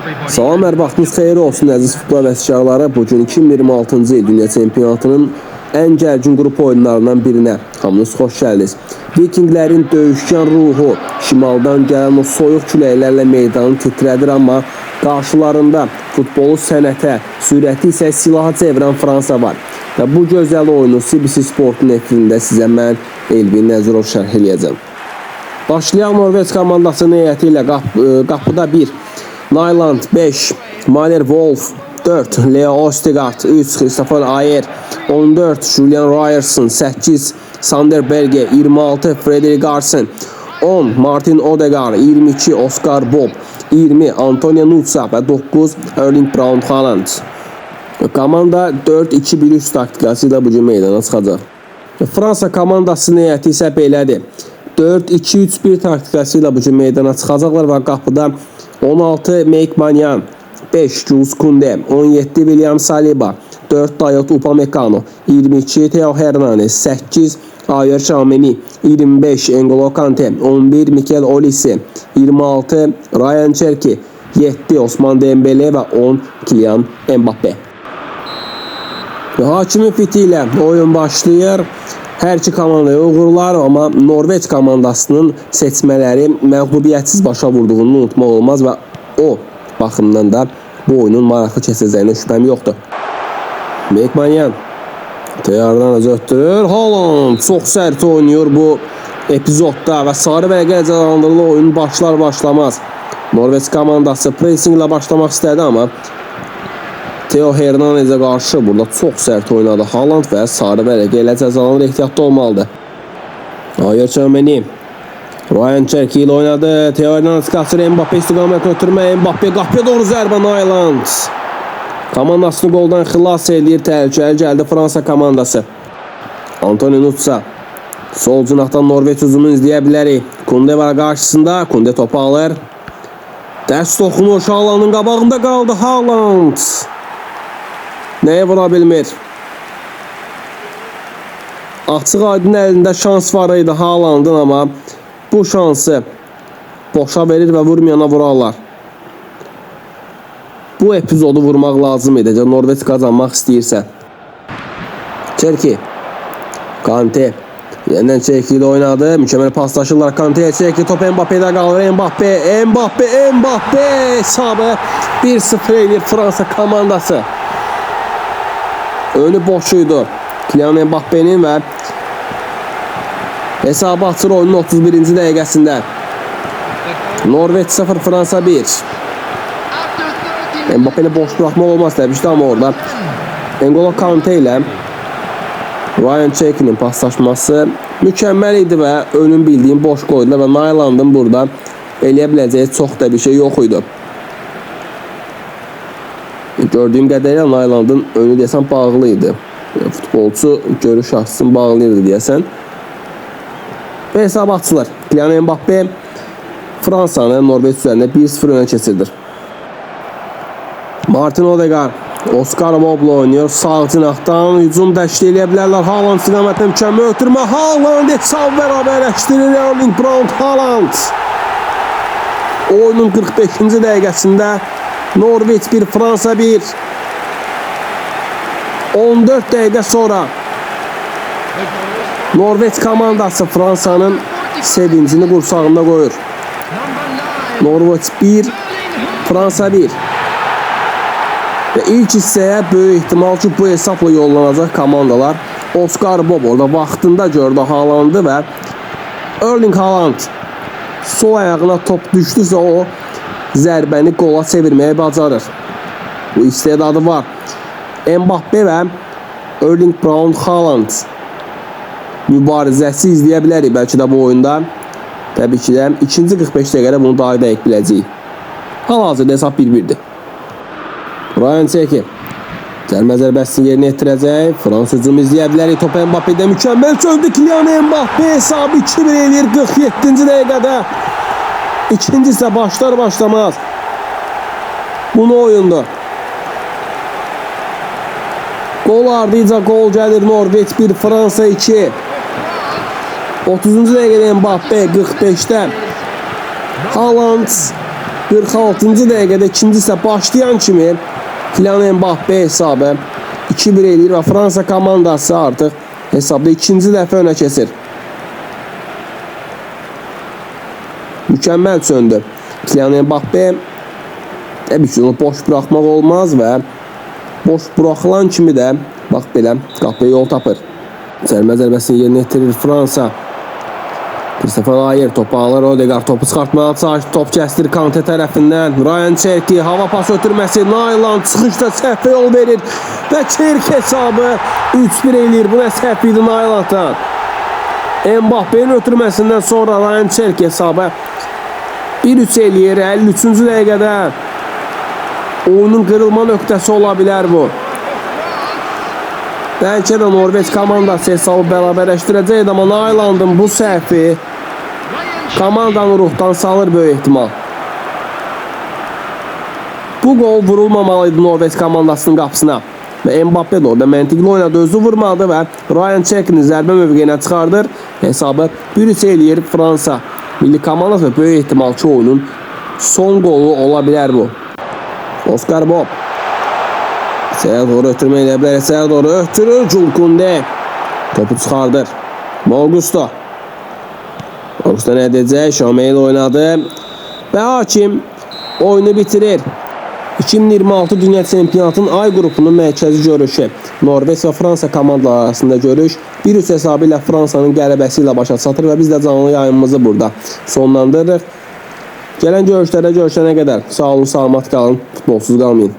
Salam, hər vaxtınız xeyir olsun əziz futbol vəsiqələri. Bugün 2026-cı il Dünya Çempionatının ən gərgin qrup oyunlarından birinə hamınız xoş gəldiniz. Vikinglərin döyüşkən ruhu şimaldan gələn o soyuq küləklərlə meydanı titrədir, amma qarşılarında futbolu sənətə, sürəti isə silaha çevirən Fransa var. Və bu gözəl oyunu CBC Sportun efirində sizə mən Elvin Nəzirov şərh eləyəcəm. Başlayan Norveç komandasının heyəti ilə qapıda 1 Nyland 5, Mahler Wolf 4, Leo Ostigard 3, Christopher Ayer 14, Julian Ryerson 8, Sander Berge 26, Fredrik Garsen 10, Martin Odegaard 22, Oscar Bob 20, Antonio Nusa və 9, Erling Braut Haaland. Komanda 4-2-1-3 taktikası ilə bugün meydana çıxacaq. Fransa komandasının heyəti isə belədir. 4-2-3-1 taktikası ilə bugün meydana çıxacaqlar və qapıda 16 Mike Maignan, 5 Jules Koundé, 17 William Saliba, 4 Dayot Upamecano, 22 Theo Hernandez, 8 Ayer Tchouameni, 25 N'Golo Kanté, 11 Mikel Olise, 26 Ryan Cherki, 7 Osman Dembele və 10 Kylian Mbappé. Hakimin fiti ilə oyun başlayır. Hər iki komandaya uğurlar, amma Norveç komandasının seçmələri məğlubiyyətsiz başa vurduğunu unutmaq olmaz və o baxımdan da bu oyunun maraqlı keçəcəyinə şübhəm yoxdur. Mike Maignan təyardan ötürür. Haaland çox sərt oynayır bu epizodda və sarı vərəqə cəzalandırılı oyun başlar-başlamaz Norveç komandası pressing ilə başlamaq istədi, amma Theo Hernandez'e qarşı burada çox sərt oynadı Haaland və sarı vərəqə ilə cəzalanır, ehtiyatlı olmalıdır. Ayer Tchouameni Ryan Cherki ilə oynadı. Theo Hernandez qaçır, Mbappé istiqamətini ötürmə, Mbappé qapıya doğru zərbə, Nyland komandasını qoldan xilas edir, təhlükəli gəldi Fransa komandası. Antonio Nusa sol cinahdan Norveç hücumunu izləyə bilərik. Koundé var qarşısında, Koundé topu alır. Dərs toxunuş Haalandın qabağında qaldı Haaland. Nəyə vura bilmir? Açıq aydın əlində şans var idi Haalandın, amma bu şansı boşa verir və vurmayana vurarlar. Bu epizodu vurmaq lazım idi, Norveç qazanmaq istəyirsə. Cherki, Kanté, yeniden Cherki ilə oynadı. Mükəmməl paslaşırlar. Kanté'yə Cherki, top Mbappé'də qalır. Mbappé hesabı 1-0 edir Fransa komandası. Önü boşuydu Kylian Mbappe'nin və hesabı açır oyunun 31-ci dəqiqəsində. Norveç 0, Fransa 1. Mbappe'ni boş bırakmaq olmaz demişdi, amma orada N'Golo Kanté ilə Ryan Cherki'nin paslaşması mükəmməl idi və önün bildiyim boş qoydular və Nyland'ın burada eləyə biləcəyi çox da bir şey yox idi. Gördüyüm qədərilə Nyland'ın önü deyəsən bağlı idi. Futbolçu görüş açısını bağlayırdı deyəsən. Və hesab açılır. Kylian Mbappé Fransanı Norveç üzərində 1-0 önə keçirdir. Martin Odegaard Oscar Bob'la oynuyor. Sağ cinahdan hücum təşkil edə bilərlər. Haaland istiqamətində mükəmməl ötürmə. Haaland hesab bərabərləşdirir. Erling Braut Haaland. Oyunun 45-ci dəqiqəsində Norveç 1, Fransa 1. 14 dəqiqə sonra Norveç komandası Fransa'nın sevincini qursağında qoyur. Norveç 1, Fransa 1. Və ilk hissəyə böyük ehtimal ki, bu hesabla yollanacaq komandalar. Oscar Bob orada vaxtında gördü Haaland'ı və Erling Haaland sol ayağına top düşdüsə o zərbəni qola çevirməyə bacarır. Bu istedadı var. Mbappé və Erling Braut Haaland mübarizəsi izləyə bilərik bəlkə də bu oyunda. Təbii ki də ikinci 45 dəqiqədə bunu daha dəqiq biləcəyik. Hal-hazırda hesab 1-1'dir. Ryan Cherki cəlmə zərbəsini yerinə yetirəcək. Fransa hücumu izləyə bilərik. Top Mbappé'də mükəmməl çözdü. Kylian Mbappé hesabı 2-1 edir 47-ci dəqiqədə. İkinci isə başlar-başlamaz bunu oyundu. Gol ardınca gol gəlir. Norveç 1, Fransa 2. 30-cu dəqiqədə Mbappé 45'də. Haaland 46-cı dəqiqədə ikinci isə başlayan kimi Kylian Mbappe hesabı 2-1 eləyir və Fransa komandası artıq hesabda ikinci dəfə önə keçir. Mükəmməl söndü. Kylian Mbappe təbii ki, onu boş buraxmaq olmaz və boş buraxılan kimi də bax belə qapıya yol tapır. Cərimə zərbəsini yerinə yetirir Fransa. Christopher Ayer topu alır, Odegaard topu çıxartmağa çalışır, top kəsdir Kante tərəfindən. Ryan Cherki hava pas ötürməsi, Nayland çıxışda səhvə yol verir və Cherki hesabı 3-1 eləyir. Bu nə səhv idi Naylanddan. Mbappe'nin ötürməsindən sonra Ryan Cherki hesabı 1-3 eləyir. 53-cü dəqiqədə oyunun qırılma nöqtəsi ola bilər bu. Bəlkə də Norveç komandası hesabı bərabərləşdirəcək, amma Naylandın bu səhvi komandanı ruhdan salır böyük ehtimal. Bu gol vurulmamalıydı Norveç komandasının qapısına. Və Mbappe də orada məntiqli oynadı, özü vurmadı və Ryan Cherki'ni zərbə mövqeyinə çıxardır. Hesabı 1-3 eləyir Fransa. Milli komandası və böyük ehtimal ki oyunun son golu ola bilər bu. Oscar Bob. Səyə doğru ötürmə elə bilər. Səyə doğru ötürür. Julkunde. Topu çıxardır. Augusto. Augusto nə edəcək? Şamil oynadı. Və hakim oyunu bitirir. 2026 Dünya Çempionatının A qrupunun mərkəzi görüşü. Norveç və Fransa komandaları arasında görüş 1-3 hesabı ilə Fransanın qələbəsi ilə başa çatır və biz də canlı yayınımızı burada sonlandırırıq. Gələn görüşlərə görüşənə qədər sağ olun, salamat qalın, futbolsuz qalmayın.